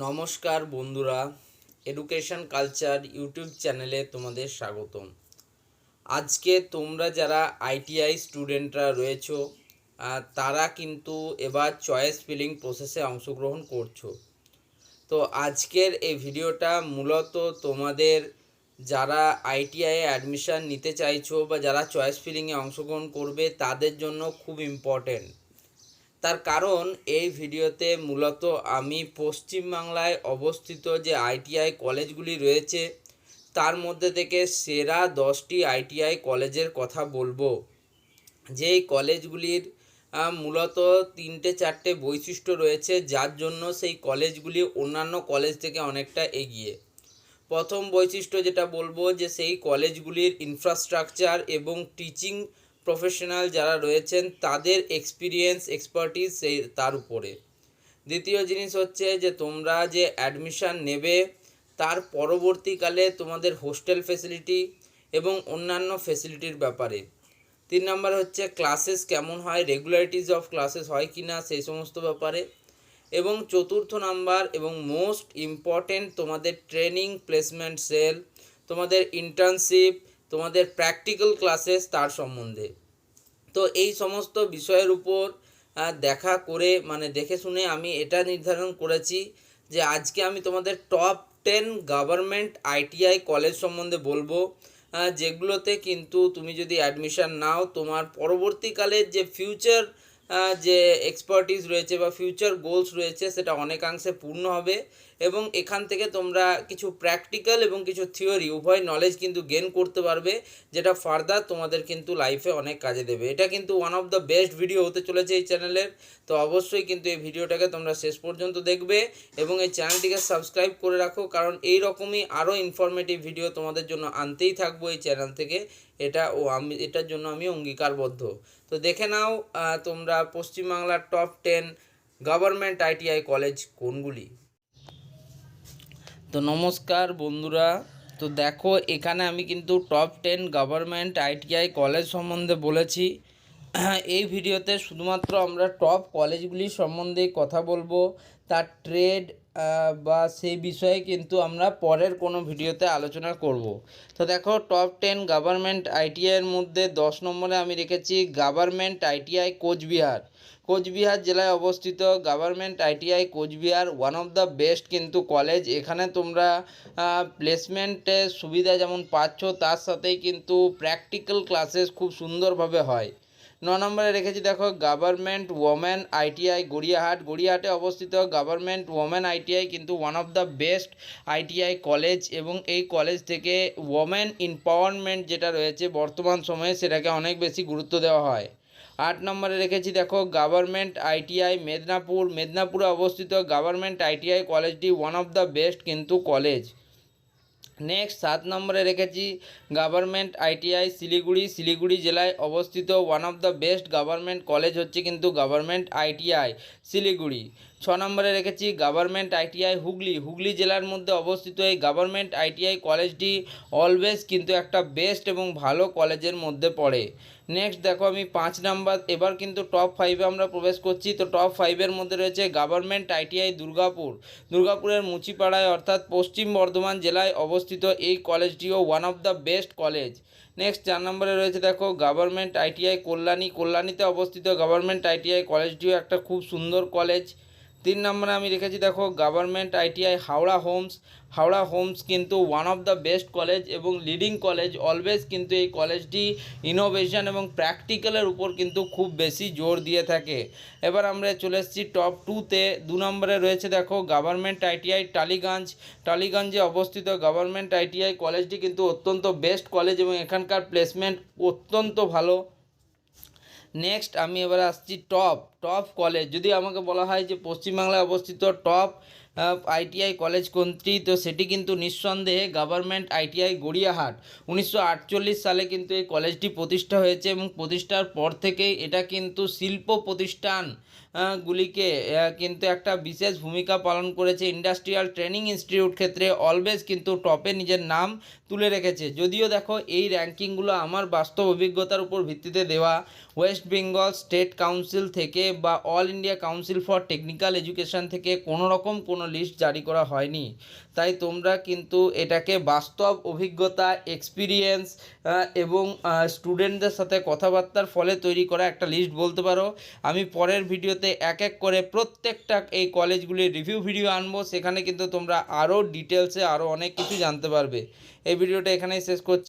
নমস্কার বন্ধুরা, education culture YouTube চ্যানেলে তোমাদের স্বাগতম। আজকে তোমরা যারা আইটিআই স্টুডেন্টরা রয়েছো তারা কিন্তু এবার চয়েস ফিলিং প্রসেসে অংশগ্রহণ করছো। তো আজকের এই ভিডিওটা মূলত তোমাদের যারা আইটিআই অ্যাডমিশান নিতে চাইছো বা যারা চয়েস ফিলিংয়ে অংশগ্রহণ করবে তাদের জন্য খুব ইম্পর্টেন্ট। তার কারণ এই ভিডিওতে মূলত আমি পশ্চিমবাংলায় অবস্থিত যে আইটিআই কলেজগুলি রয়েছে তার মধ্যে থেকে সেরা 10টি আইটিআই কলেজের কথা বলবো, যেই কলেজগুলির মূলত 3-4টে বৈশিষ্ট্য রয়েছে যার জন্য সেই কলেজগুলি অন্যান্য কলেজ থেকে অনেকটা এগিয়ে। প্রথম বৈশিষ্ট্য যেটা বলবো যে সেই কলেজগুলির ইনফ্রাস্ট্রাকচার এবং টিচিং প্রফেশনাল যারা রয়েছেন তাদের এক্সপার্টিস সেই তার উপরে। দ্বিতীয় জিনিস হচ্ছে যে তোমরা যে অ্যাডমিশান নেবে তার পরবর্তীকালে তোমাদের হোস্টেল ফেসিলিটি এবং অন্যান্য ফেসিলিটির ব্যাপারে। 3 নম্বর হচ্ছে ক্লাসেস কেমন হয়, রেগুলারিটিস অফ ক্লাসেস হয় কি না সেই সমস্ত ব্যাপারে। এবং চতুর্থ নাম্বার এবং মোস্ট ইম্পর্টেন্ট তোমাদের ট্রেনিং প্লেসমেন্ট সেল, তোমাদের ইন্টার্নশিপ, তোমাদের প্র্যাকটিক্যাল ক্লাসেস তার সম্বন্ধে। তো এই সমস্ত বিষয়ের উপর দেখে শুনে আমি এটা নির্ধারণ করেছি যে আজকে আমি তোমাদের টপ 10 গভর্নমেন্ট আইটিআই কলেজ সম্বন্ধে বলবো, যেগুলোতে কিন্তু তুমি যদি অ্যাডমিশান নাও তোমার পরবর্তীকালে যে ফিউচার যে এক্সপার্টিস রয়েছে বা ফিউচার গোলস রয়েছে সেটা অনেকাংশে পূর্ণ হবে এবং এখান থেকে তোমরা কিছু প্র্যাকটিক্যাল এবং কিছু থিওরি উভয় নলেজ কিন্তু গেন করতে পারবে, যেটা ফার্দার তোমাদের কিন্তু লাইফে অনেক কাজে দেবে। এটা কিন্তু one of the best video হতে চলেছে এই চ্যানেলের। তো অবশ্যই কিন্তু এই ভিডিওটাকে তোমরা শেষ পর্যন্ত দেখবে এবং এই চ্যানেলটিকে সাবস্ক্রাইব করে রাখো, কারণ এই রকমই আরও ইনফরমেটিভ ভিডিও তোমাদের জন্য আনতেই থাকবো এই চ্যানেল থেকে। এটার জন্য আমি অঙ্গীকারবদ্ধ। তো দেখে নাও তোমরা পশ্চিমবাংলার টপ 10 গভর্নমেন্ট আইটিআই কলেজ কোনগুলি। তো নমস্কার বন্ধুরা, তো দেখো এখানে আমি কিন্তু টপ 10 গভর্নমেন্ট আইটিআই কলেজ সম্বন্ধে বলেছি। এই ভিডিওতে শুধুমাত্র আমরা টপ কলেজগুলির সম্বন্ধে কথা বলবো, তার ট্রেড বা সেই বিষয়ে কিন্তু আমরা পরের কোনো ভিডিওতে আলোচনা করব। তো দেখো টপ 10 গভর্নমেন্ট আইটিআইয়ের মধ্যে 10 নম্বরে আমি রেখেছি গভর্নমেন্ট আইটিআই কোচবিহার। কোচবিহার জেলায় অবস্থিত government ITI Cooch Behar one of the best কিন্তু কলেজ। এখানে তোমরা প্লেসমেন্টের সুবিধা যেমন পাচ্ছ তার সাথেই কিন্তু প্র্যাকটিক্যাল ক্লাসেস খুব সুন্দরভাবে হয়। 9 নম্বরে রেখেছি দেখো গভর্নমেন্ট ওমেন আইটিআই গড়িয়াহাটে অবস্থিত গভর্নমেন্ট ওমেন আইটিআই কিন্তু one of the best ITI college এবং এই কলেজ থেকে ওমেন এম্পাওয়ারমেন্ট যেটা রয়েছে বর্তমান সময়ে সেটাকে অনেক বেশি গুরুত্ব দেওয়া হয়। 8 নম্বরে রেখেছি দেখো গভর্নমেন্ট আইটিআই মেদিনীপুরে অবস্থিত গভর্নমেন্ট আইটিআই কলেজটি ওয়ান অফ দ্য বেস্ট কিন্তু কলেজ। নেক্সট 7 নম্বরে রেখেছি গভর্নমেন্ট আইটিআই শিলিগুড়ি জেলায় অবস্থিত one of the best government college হচ্ছে কিন্তু গভর্নমেন্ট আইটিআই শিলিগুড়ি। 6 নম্বরে রেখেছি গভর্নমেন্ট আইটিআই হুগলি জেলার মধ্যে অবস্থিত এই গভর্নমেন্ট আইটিআই কলেজটি অলওয়েজ কিন্তু একটা বেস্ট এবং ভালো কলেজের মধ্যে পড়ে। নেক্সট দেখো আমি 5 নাম্বার, এবার কিন্তু টপ 5-এ আমরা প্রবেশ করছি। তো টপ 5-এর মধ্যে রয়েছে গভর্নমেন্ট আইটিআই দুর্গাপুরের মুচিপাড়ায় অর্থাৎ পশ্চিম বর্ধমান জেলায় অবস্থিত এই কলেজটিও one of the best college. Next 4 নম্বরে রয়েছে দেখো গভর্নমেন্ট আইটিআই কল্যাণীতে অবস্থিত গভর্নমেন্ট আইটিআই কলেজটিও একটা খুব সুন্দর কলেজ। 3 নম্বরে আমি রেখেছি দেখো গভর্নমেন্ট আইটিআই হাওড়া হোমস কিন্তু one of the best college এবং লিডিং কলেজ। অলওয়েজ কিন্তু এই কলেজটি ইনোভেশন এবং প্র্যাকটিক্যালের উপর কিন্তু খুব বেশি জোর দিয়ে থাকে। এবার আমরা চলে এসেছি টপ 2-তে। 2 নম্বরে রয়েছে দেখো গভর্নমেন্ট আইটিআই টালিগঞ্জে অবস্থিত গভর্নমেন্ট আইটিআই কলেজটি কিন্তু অত্যন্ত বেস্ট কলেজ এবং এখানকার প্লেসমেন্ট অত্যন্ত ভালো। নেক্সট আমি এবার আসছি টপ কলেজ। যদি আমাকে বলা হয় যে পশ্চিমবাংলায় অবস্থিত টপ আইটিআই কলেজ কোনটি, তো সেটি কিন্তু নিঃসন্দেহে গভর্নমেন্ট আইটিআই গড়িয়াহাট। 1948 সালে কিন্তু এই কলেজটি প্রতিষ্ঠা হয়েছে এবং প্রতিষ্ঠার পর থেকেই এটা কিন্তু শিল্প প্রতিষ্ঠান গুলিকে কিন্তু একটা বিশেষ ভূমিকা পালন করেছে। ইন্ডাস্ট্রিয়াল ট্রেনিং ইনস্টিটিউট ক্ষেত্রে অলওয়েজ কিন্তু টপে নিজের নাম তুলে রেখেছে। যদিও দেখো এই র্যাঙ্কিংগুলো আমার বাস্তব অভিজ্ঞতার উপর ভিত্তিতে দেওয়া, ওয়েস্ট বেঙ্গল স্টেট কাউন্সিল থেকে বা all India council for technical education থেকে কোনো রকম কোনো লিস্ট জারি করা হয়নি। তাই তোমরা কিন্তু এটাকে বাস্তব অভিজ্ঞতা, এক্সপিরিয়েন্স এবং স্টুডেন্টদের সাথে কথাবার্তার ফলে তৈরি করা একটা লিস্ট বলতে পারো। আমি পরের ভিডিওতে এক এক করে প্রত্যেকটা এই কলেজগুলির রিভিউ ভিডিও আনবো, সেখানে কিন্তু তোমরা আরও ডিটেলসে আরও অনেক কিছু জানতে পারবে। এই ভিডিওটা এখানেই শেষ করছি।